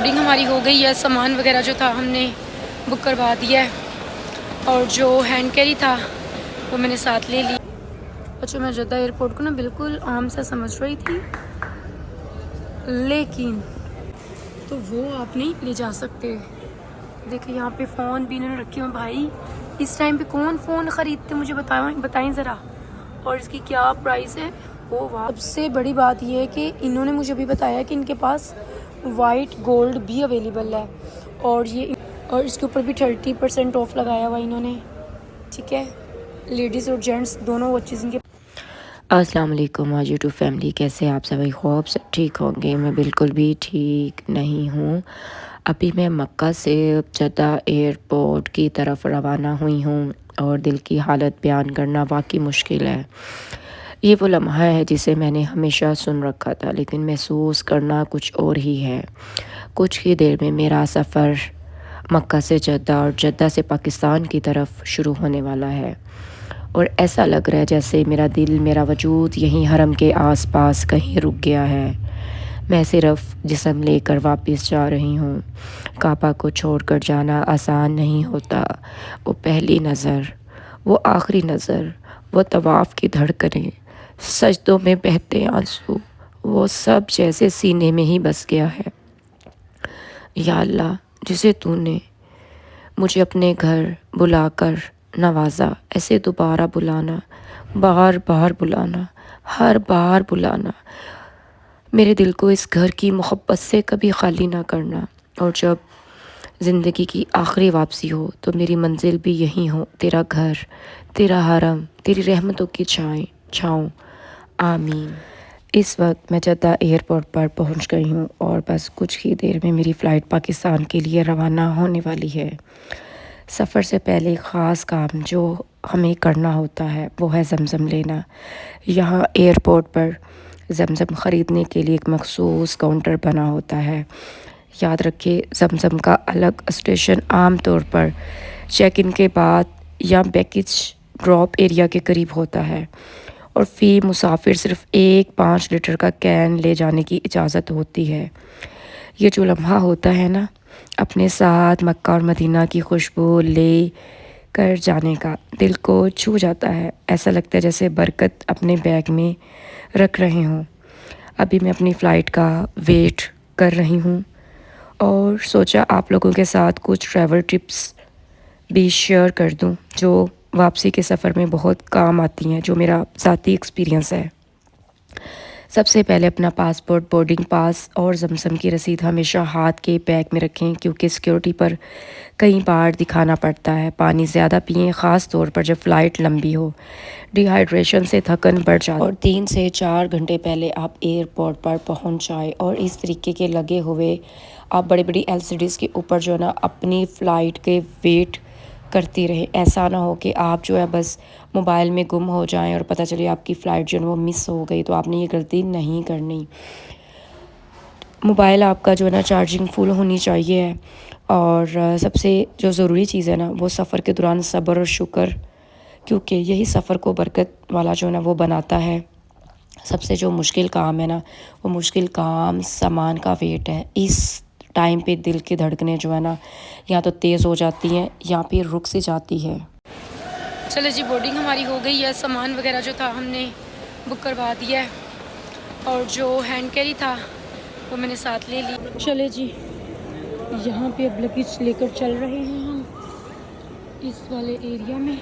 Boarding हमारी हो गई है। सामान वगैरह जो था हमने बुक करवा दिया है और जो हैंड कैरी था वो मैंने साथ ले ली। अच्छा, मैं जद्दा एयरपोर्ट को ना बिल्कुल आम सा समझ रही थी, लेकिन तो वो आप नहीं ले जा सकते। देखिए यहाँ पे फ़ोन भी इन्होंने रखे हुए। भाई इस टाइम पे कौन फ़ोन ख़रीदते, मुझे बताएं ज़रा, और इसकी क्या प्राइस है। वो वाह, सबसे बड़ी बात ये है कि इन्होंने मुझे अभी बताया कि इनके पास वाइट गोल्ड भी अवेलेबल है और इसके ऊपर भी 30% ऑफ लगाया हुआ इन्होंने। ठीक है, लेडीज़ और जेंट्स दोनों वॉचेज़ इनके। अस्सलाम वालेकुम आज यूट्यूब फैमिली, कैसे आप सभी? होप सब ठीक होंगे। मैं बिल्कुल भी ठीक नहीं हूँ। अभी मैं मक्का से जद्दा एयरपोर्ट की तरफ रवाना हुई हूँ और दिल की हालत बयान करना वाकई मुश्किल है। ये वो लम्हा है जिसे मैंने हमेशा सुन रखा था, लेकिन महसूस करना कुछ और ही है। कुछ ही देर में मेरा सफ़र मक्का से जद्दा और जद्दा से पाकिस्तान की तरफ शुरू होने वाला है और ऐसा लग रहा है जैसे मेरा दिल, मेरा वजूद यहीं हरम के आसपास कहीं रुक गया है। मैं सिर्फ जिस्म लेकर वापस जा रही हूँ। काबा को छोड़कर जाना आसान नहीं होता। वो पहली नज़र, वो आखिरी नज़र, वो तवाफ़ की धड़कनें, सजदों में बहते आंसू, वो सब जैसे सीने में ही बस गया है। या अल्लाह, जिसे तूने मुझे अपने घर बुलाकर नवाजा, ऐसे दोबारा बुलाना, बार बार बुलाना, हर बार बुलाना। मेरे दिल को इस घर की मोहब्बत से कभी खाली ना करना। और जब ज़िंदगी की आखिरी वापसी हो तो मेरी मंजिल भी यहीं हो, तेरा घर, तेरा हरम, तेरी रहमतों की छाँव। आमीन। इस वक्त मैं जद्दा एयरपोर्ट पर पहुंच गई हूं और बस कुछ ही देर में मेरी फ़्लाइट पाकिस्तान के लिए रवाना होने वाली है। सफ़र से पहले ख़ास काम जो हमें करना होता है वो है ज़मज़म लेना। यहाँ एयरपोर्ट पर ज़मज़म ख़रीदने के लिए एक मख़सूस काउंटर बना होता है। याद रखिए, ज़मज़म का अलग स्टेशन आम तौर पर चेक इन के बाद या बैगेज ड्रॉप एरिया के करीब होता है और फ़ी मुसाफिर सिर्फ़ एक 5 लीटर का कैन ले जाने की इजाज़त होती है। ये जो लम्हा होता है ना, अपने साथ मक्का और मदीना की खुशबू ले कर जाने का, दिल को छू जाता है। ऐसा लगता है जैसे बरकत अपने बैग में रख रहे हों। अभी मैं अपनी फ़्लाइट का वेट कर रही हूँ और सोचा आप लोगों के साथ कुछ ट्रैवल टिप्स भी शेयर कर दूँ जो वापसी के सफ़र में बहुत काम आती हैं, जो मेरा ज़ाती एक्सपीरियंस है। सबसे पहले अपना पासपोर्ट, बोर्डिंग पास और ज़मज़म की रसीद हमेशा हाथ के बैग में रखें, क्योंकि सिक्योरिटी पर कई बार दिखाना पड़ता है। पानी ज़्यादा पिएं, ख़ास तौर पर जब फ़्लाइट लंबी हो। डिहाइड्रेशन से थकन बढ़ जाती है। और 3 से 4 घंटे पहले आप एयरपोर्ट पर पहुंच जाए और इस तरीके के लगे हुए आप बड़ी बड़ी LCDs के ऊपर जो है ना अपनी फ़्लाइट के वेट करती रहे। ऐसा ना हो कि आप जो है बस मोबाइल में गुम हो जाएं और पता चले आपकी फ़्लाइट जो है वो मिस हो गई। तो आपने ये गलती नहीं करनी। मोबाइल आपका जो है ना चार्जिंग फुल होनी चाहिए। और सबसे जो ज़रूरी चीज़ है ना, वो सफ़र के दौरान सब्र और शुक्र, क्योंकि यही सफ़र को बरकत वाला जो है ना वो बनाता है। सबसे जो मुश्किल काम है ना, वो मुश्किल काम सामान का वेट है। इस टाइम पे दिल की धड़कनें जो है ना या तो तेज़ हो जाती हैं या फिर रुक सी जाती है। चले जी, बोर्डिंग हमारी हो गई है। सामान वगैरह जो था हमने बुक करवा दिया है और जो हैंड कैरी था वो मैंने साथ ले ली। चले जी, यहाँ पे अब लगेज लेकर चल रहे हैं हम इस वाले एरिया में।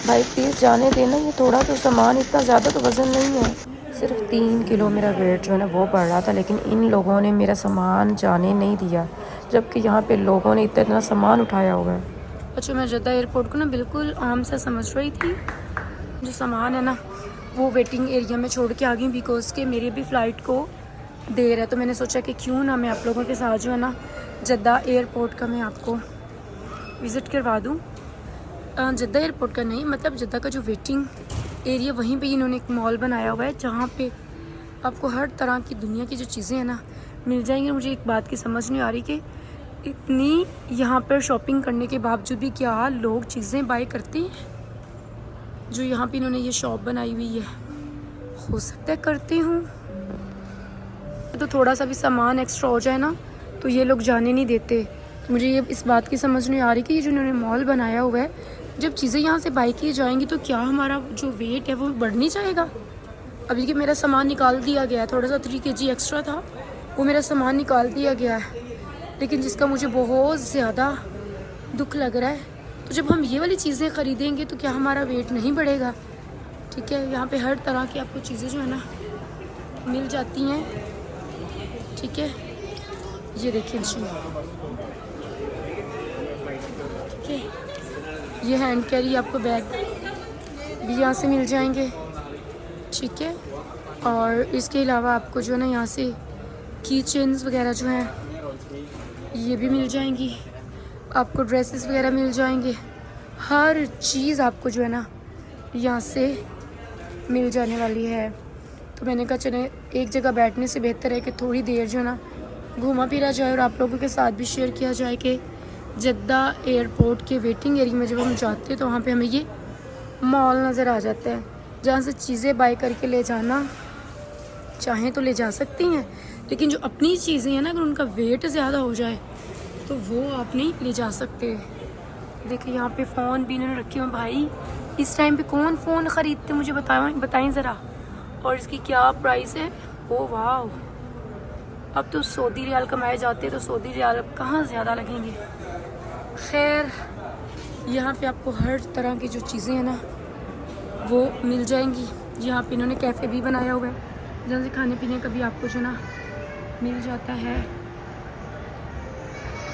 भाई प्लीज़ जाने देना, ये थोड़ा तो सामान, इतना ज़्यादा तो वज़न नहीं है। सिर्फ 3 किलो मेरा वेट जो है ना वो बढ़ रहा था, लेकिन इन लोगों ने मेरा सामान जाने नहीं दिया, जबकि यहाँ पे लोगों ने इतना सामान उठाया हुआ है। अच्छा, मैं जद्दा एयरपोर्ट को ना बिल्कुल आम सा समझ रही थी। जो सामान है ना वो वेटिंग एरिया में छोड़ के आ गई, बिकॉज के मेरी भी फ़्लाइट को देर है। तो मैंने सोचा कि क्यों ना मैं आप लोगों के साथ जो है ना जद्दा एयरपोर्ट का मैं आपको विज़िट करवा दूँ। जद्दा एयरपोर्ट का नहीं, मतलब जद्दा का जो वेटिंग एरिया, वहीं पे इन्होंने एक मॉल बनाया हुआ है जहाँ पे आपको हर तरह की दुनिया की जो चीज़ें हैं ना मिल जाएंगी। मुझे एक बात की समझ नहीं आ रही कि इतनी यहाँ पर शॉपिंग करने के बावजूद भी क्या लोग चीज़ें बाय करते हैं। जो यहाँ पे इन्होंने ये शॉप बनाई हुई है, हो सकता है करते हूँ। तो थोड़ा सा भी सामान एक्स्ट्रा हो जाए ना तो ये लोग जाने नहीं देते। तो मुझे ये इस बात की समझ नहीं आ रही कि ये जो इन्होंने मॉल बनाया हुआ है, जब चीज़ें यहाँ से बाई की जाएंगी तो क्या हमारा जो वेट है वो बढ़ नहीं जाएगा। अभी कि मेरा सामान निकाल दिया गया है, थोड़ा सा 3 kg एक्स्ट्रा था, वो मेरा सामान निकाल दिया गया है, लेकिन जिसका मुझे बहुत ज़्यादा दुख लग रहा है। तो जब हम ये वाली चीज़ें ख़रीदेंगे तो क्या हमारा वेट नहीं बढ़ेगा। ठीक है, यहाँ पे हर तरह की आपको चीज़ें जो है ना मिल जाती हैं। ठीक है, ये देखिए जी, ठीक है, ये हैंड कैरी आपको बैग भी यहाँ से मिल जाएंगे। ठीक है, और इसके अलावा आपको जो है ना यहाँ से की चेन्स वगैरह जो हैं ये भी मिल जाएंगी, आपको ड्रेसेस वगैरह मिल जाएंगे, हर चीज़ आपको जो है ना यहाँ से मिल जाने वाली है। तो मैंने कहा चले एक जगह बैठने से बेहतर है कि थोड़ी देर जो है ना घूमा फिरा जाए और आप लोगों के साथ भी शेयर किया जाए कि जद्दा एयरपोर्ट के वेटिंग एरिया में जब हम जाते हैं तो वहाँ पे हमें ये मॉल नज़र आ जाता है, जहाँ से चीज़ें बाय करके ले जाना चाहें तो ले जा सकती हैं, लेकिन जो अपनी चीज़ें हैं ना अगर उनका वेट ज़्यादा हो जाए तो वो आप नहीं ले जा सकते। देखिए यहाँ पे फ़ोन भी इन्होंने रखे हुए। भाई इस टाइम पे कौन फ़ोन ख़रीदते मुझे बताएं ज़रा, और इसकी क्या प्राइस है। ओ वाह, अब तो सऊदी रियाल कमाए जाते हैं तो सऊदी रियाल कहाँ ज़्यादा लगेंगे। खैर यहाँ पे आपको हर तरह की जो चीज़ें हैं ना वो मिल जाएंगी। यहाँ पे इन्होंने कैफ़े भी बनाया हुआ है जहाँ से खाने पीने का भी आपको जो ना मिल जाता है।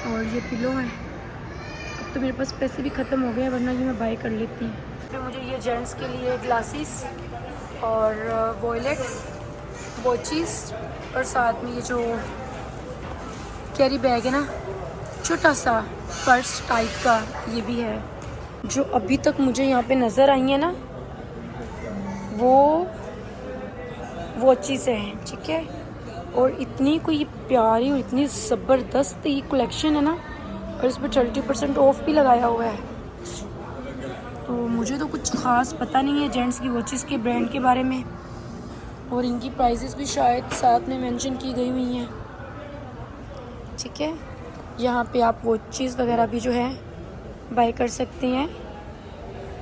और ये पिलो है, अब तो मेरे पास पैसे भी ख़त्म हो गए वरना ये मैं बाय कर लेती। फिर मुझे ये जेंट्स के लिए ग्लासेस और वॉलेट वॉचेस और साथ में ये जो कैरी बैग है ना छोटा सा पर्स टाइप का ये भी है। जो अभी तक मुझे यहाँ पे नज़र आई है ना वो वॉचेस हैं। ठीक है, और इतनी कोई प्यारी और इतनी ज़बरदस्त ये कलेक्शन है ना, और इस पर 30% ऑफ भी लगाया हुआ है। तो मुझे तो कुछ ख़ास पता नहीं है जेंट्स की वॉचेस के ब्रांड के बारे में, और इनकी प्राइसेस भी शायद साथ में मेंशन की गई हुई हैं। ठीक है, यहाँ पे आप वॉचेस वगैरह भी जो है बाय कर सकते हैं,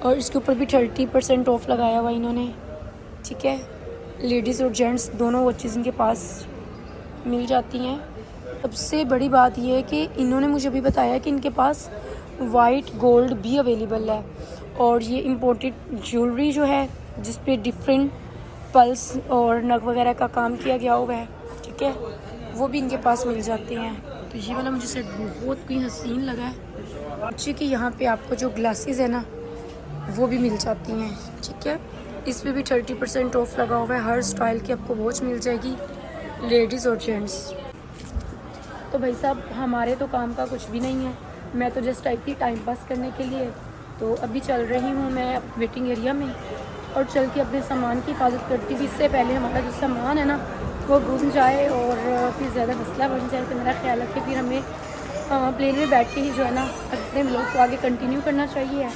और इसके ऊपर भी 30% ऑफ लगाया हुआ इन्होंने। ठीक है, लेडीज़ और जेंट्स दोनों वॉचेस इनके पास मिल जाती हैं। सबसे बड़ी बात यह है कि इन्होंने मुझे अभी बताया कि इनके पास वाइट गोल्ड भी अवेलेबल है, और ये इम्पोर्टेड ज्वेलरी जो है जिस पे डिफरेंट पल्स और नग वगैरह का काम किया गया हुआ है। ठीक है, वो भी इनके पास मिल जाते हैं। तो ये वाला मुझे सेट बहुत कोई हसीन लगा है। बच्चे कि यहाँ पे आपको जो ग्लासेस है ना वो भी मिल जाती हैं। ठीक है, इस पे भी 30% ऑफ लगा हुआ है। हर स्टाइल की आपको वॉच मिल जाएगी, लेडीज़ और जेंट्स। तो भाई साहब हमारे तो काम का कुछ भी नहीं है, मैं तो जस्ट आई थी टाइम पास करने के लिए। तो अभी चल रही हूँ मैं वेटिंग एरिया में, और चल के अपने सामान की हिफाजत करती हुई इससे पहले हमारा जो सामान है ना वो घूम जाए और फिर ज़्यादा मसला बन जाए। तो मेरा ख्याल है कि फिर हमें प्लेन में बैठ के ही जो है ना अपने व्लॉग को आगे कंटिन्यू करना चाहिए।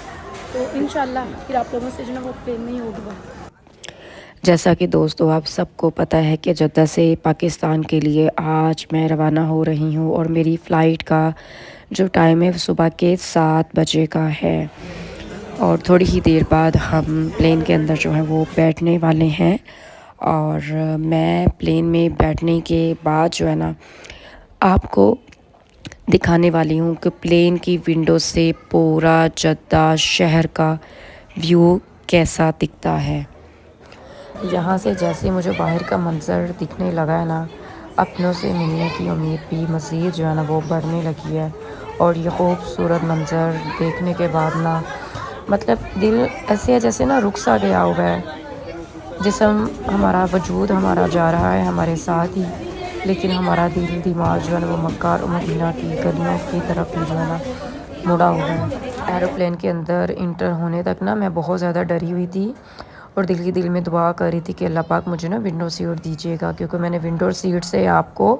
तो इंशाल्लाह फिर आप लोगों से जो ना वो प्लेन में ही होगी बात। जैसा कि दोस्तों आप सबको पता है कि जद्दा से पाकिस्तान के लिए आज मैं रवाना हो रही हूँ, और मेरी फ़्लाइट का जो टाइम है सुबह के 7 बजे का है, और थोड़ी ही देर बाद हम प्लेन के अंदर जो है वो बैठने वाले हैं। और मैं प्लेन में बैठने के बाद जो है ना आपको दिखाने वाली हूँ कि प्लेन की विंडो से पूरा जद्दा शहर का व्यू कैसा दिखता है। यहाँ से जैसे मुझे बाहर का मंज़र दिखने लगा है ना, अपनों से मिलने की उम्मीद भी मज़ीद जो है ना वो बढ़ने लगी है। और ये खूबसूरत मंज़र देखने के बाद ना मतलब दिल ऐसे है जैसे ना रुक सा गया हुआ है, जिस्म हमारा वजूद हमारा जा रहा है हमारे साथ ही, लेकिन हमारा दिल दिमाग जो है ना वो मक्का और मदीना की गलियों की तरफ ही जो है ना मुड़ा हुआ है। एरोप्लेन के अंदर इंटर होने तक ना मैं बहुत ज़्यादा डरी हुई थी, और दिल में दुआ कर रही थी कि अल्लाह पाक मुझे ना विंडो सीट दीजिएगा, क्योंकि मैंने विंडो सीट से आपको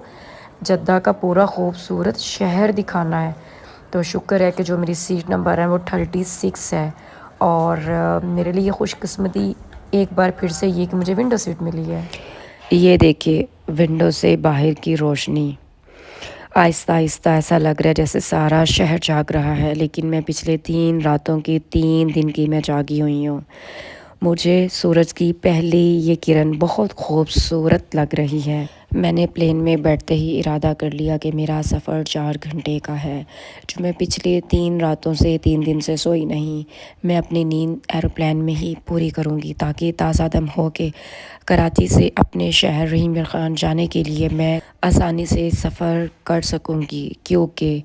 जद्दा का पूरा खूबसूरत शहर दिखाना है। तो शुक्र है कि जो मेरी सीट नंबर है वो 36 है, और मेरे लिए खुशकिस्मती एक बार फिर से ये कि मुझे विंडो सीट मिली है। ये देखिए विंडो से बाहर की रोशनी। आहिस्ता आहिस्ता ऐसा लग रहा है जैसे सारा शहर जाग रहा है, लेकिन मैं पिछले 3 रातों की 3 दिन की मैं जागी हुई हूँ। मुझे सूरज की पहली ये किरण बहुत खूबसूरत लग रही है। मैंने प्लेन में बैठते ही इरादा कर लिया कि मेरा सफ़र 4 घंटे का है, जो मैं पिछले 3 रातों से 3 दिन से सोई नहीं। मैं अपनी नींद एरोप्लेन में ही पूरी करूँगी, ताकि ताज़ा दम हो के कराची से अपने शहर रहीम खान जाने के लिए मैं आसानी से सफ़र कर सकूँगी। क्योंकि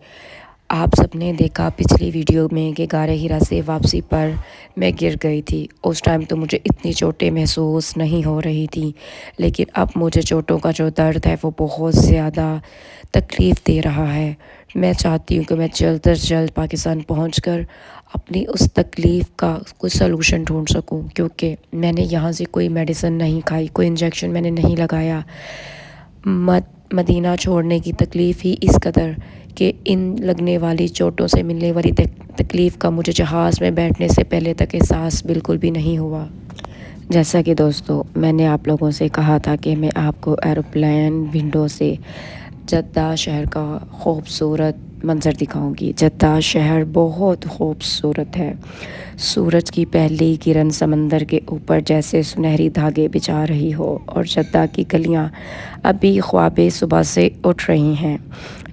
आप सबने देखा पिछली वीडियो में कि गारे हिरा से वापसी पर मैं गिर गई थी। उस टाइम तो मुझे इतनी चोटें महसूस नहीं हो रही थी, लेकिन अब मुझे चोटों का जो दर्द है वो बहुत ज़्यादा तकलीफ़ दे रहा है। मैं चाहती हूँ कि मैं जल्द से जल्द पाकिस्तान पहुँचकर अपनी उस तकलीफ़ का कुछ सलूशन ढूंढ सकूँ, क्योंकि मैंने यहाँ से कोई मेडिसिन नहीं खाई, कोई इंजेक्शन मैंने नहीं लगाया। मदीना छोड़ने की तकलीफ़ ही इस कदर कि इन लगने वाली चोटों से मिलने वाली तकलीफ़ का मुझे जहाज़ में बैठने से पहले तक एहसास बिल्कुल भी नहीं हुआ। जैसा कि दोस्तों मैंने आप लोगों से कहा था कि मैं आपको एरोप्लेन विंडो से जद्दा शहर का खूबसूरत मंज़र दिखाऊंगी। जद्दा शहर बहुत खूबसूरत है। सूरज की पहली किरण समंदर के ऊपर जैसे सुनहरी धागे बिछा रही हो, और जद्दा की गलियां अभी ख्वाबे सुबह से उठ रही हैं।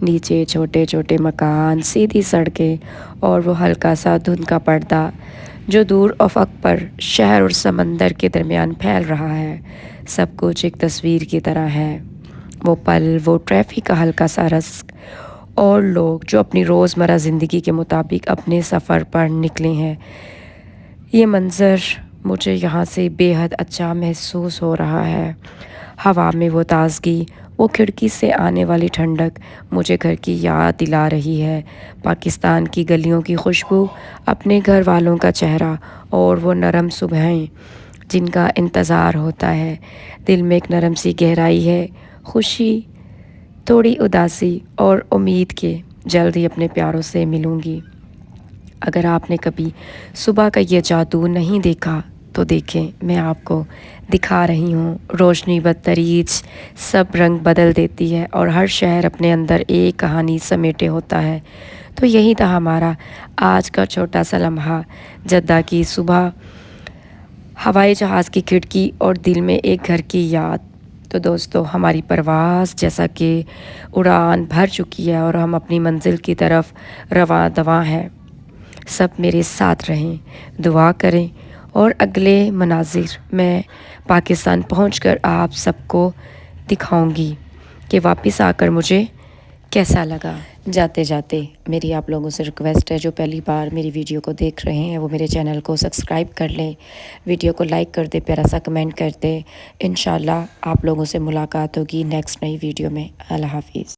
नीचे छोटे छोटे मकान, सीधी सड़कें और वो हल्का सा धुंध का पर्दा जो दूर अफक पर शहर और समंदर के दरमियान फैल रहा है। सब कुछ एक तस्वीर की तरह है। वो पल, वो ट्रैफिक का हल्का सा रस्क, और लोग जो अपनी रोज़मर्रा ज़िंदगी के मुताबिक अपने सफ़र पर निकले हैं। ये मंज़र मुझे यहाँ से बेहद अच्छा महसूस हो रहा है। हवा में वो ताज़गी, वो खिड़की से आने वाली ठंडक मुझे घर की याद दिला रही है। पाकिस्तान की गलियों की खुशबू, अपने घर वालों का चेहरा, और वो नरम सुबहें जिनका इंतज़ार होता है। दिल में एक नरम सी गहराई है, खुशी, थोड़ी उदासी और उम्मीद के जल्द ही अपने प्यारों से मिलूँगी। अगर आपने कभी सुबह का ये जादू नहीं देखा तो देखें, मैं आपको दिखा रही हूँ। रोशनी बदतरीज सब रंग बदल देती है, और हर शहर अपने अंदर एक कहानी समेटे होता है। तो यही था हमारा आज का छोटा सा लम्हा। जद्दा की सुबह, हवाई जहाज़ की खिड़की, और दिल में एक घर की याद। तो दोस्तों हमारी परवाज़ जैसा कि उड़ान भर चुकी है, और हम अपनी मंजिल की तरफ रवां दवां हैं। सब मेरे साथ रहें, दुआ करें, और अगले मनाजिर मैं पाकिस्तान पहुंचकर आप सबको दिखाऊंगी कि वापस आकर मुझे कैसा लगा। जाते जाते मेरी आप लोगों से रिक्वेस्ट है, जो पहली बार मेरी वीडियो को देख रहे हैं वो मेरे चैनल को सब्सक्राइब कर लें, वीडियो को लाइक कर दे, प्यारा सा कमेंट कर दे। इंशाल्लाह आप लोगों से मुलाकात होगी नेक्स्ट नई वीडियो में। अल्लाह हाफिज़।